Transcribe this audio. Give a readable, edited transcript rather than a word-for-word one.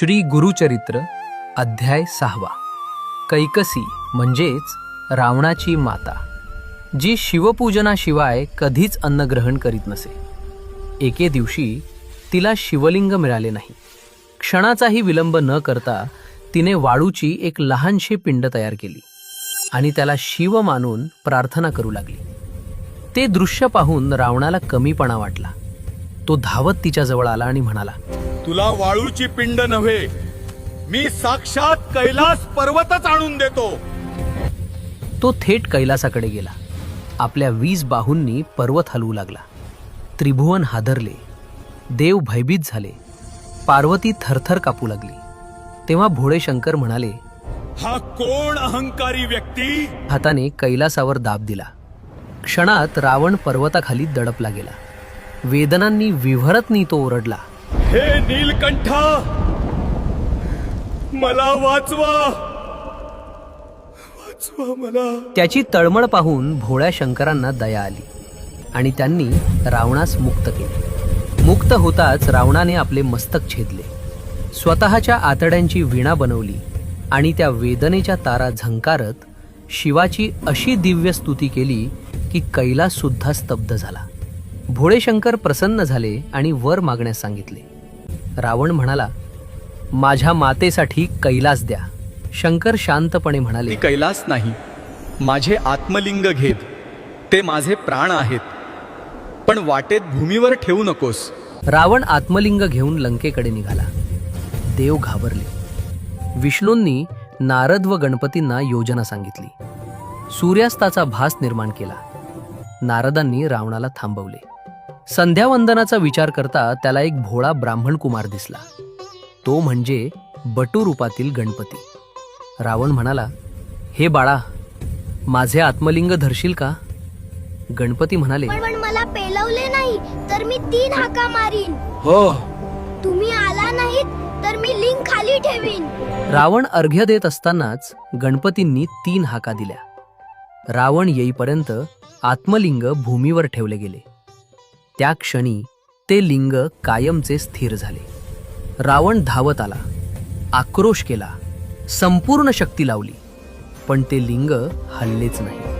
श्री गुरुचरित्र अध्याय 6 कैकसी म्हणजेच रावणाची माता, जी शिवपूजनाशिवाय कधीच अन्न ग्रहण करीत नसे. एके दिवशी तिला शिवलिंग मिळाले नाही. क्षणाचाही विलंब न करता तिने वाळूची एक लहानशी पिंड तयार केली आणि त्याला शिव मानून प्रार्थना करू लागली. ते दृश्य पाहून रावणाला कमीपणा वाटला. तो धावत तिच्याजवळ आला आणि म्हणाला, तुला वाळूची पिंड नव्हे, मी साक्षात कैलास पर्वतच आणून देतो. तो थेट कैलासाकडे गेला. आपल्या 20 बाहूंनी पर्वत हलवू लागला. त्रिभुवन हादरले, देव भयभीत झाले, पार्वती थरथर कापू लागली. तेव्हा भोळे शंकर म्हणाले, हा कोण अहंकारी व्यक्ती? हाताने कैलासावर दाब दिला. क्षणात रावण पर्वताखाली दडपला गेला. वेदनांनी विव्हरतनी तो ओरडला, हे नीलकंठा, मला वाचवा, वाचवा मला. त्याची तळमळ पाहून भोळ्या शंकरांना दया आली आणि त्यांनी रावणास मुक्त केले. मुक्त होताच रावणाने आपले मस्तक छेदले, स्वतःच्या आतड्यांची वीणा बनवली आणि त्या वेदनेच्या तारा झंकारत शिवाची अशी दिव्य स्तुती केली की कैलास सुद्धा स्तब्ध झाला. भोळे शंकर प्रसन्न झाले आणि वर मागण्यास सांगितले. रावण म्हणाला, माझ्या मातेसाठी कैलास द्या. शंकर शांतपणे म्हणाले, ती कैलास नाही, माझे आत्मलिंग घेत, ते माझे प्राण आहेत, पण वाटेत भूमीवर ठेवू नकोस. रावण आत्मलिंग घेऊन लंकेकडे निघाला. देव घाबरले. विष्णूंनी नारद व गणपतींना योजना सांगितली. सूर्यास्ताचा भास निर्माण केला. नारदांनी रावणाला थांबवले. संध्यावंदनाचा विचार करता त्याला एक भोळा ब्राह्मण कुमार दिसला. तो म्हणजे बटू रूपातील गणपती. रावण म्हणाला, हे बाळा, माझे आत्मलिंग धरशील का? गणपती म्हणाले, पण मला पेलवले नाही तर मी 3 हाका मारीन. हो. तुम्ही आला नाहीत तर मी लिंग खाली ठेवीन. रावण अर्घ्य देत असतानाच गणपतींनी 3 हाका दिल्या. रावण येईपर्यंत आत्मलिंग भूमीवर ठेवले गेले. त्या क्षणी ते लिंग कायमचे स्थिर झाले. रावण धावत आला, आक्रोश केला, संपूर्ण शक्ती लावली, पण ते लिंग हललेच नाही.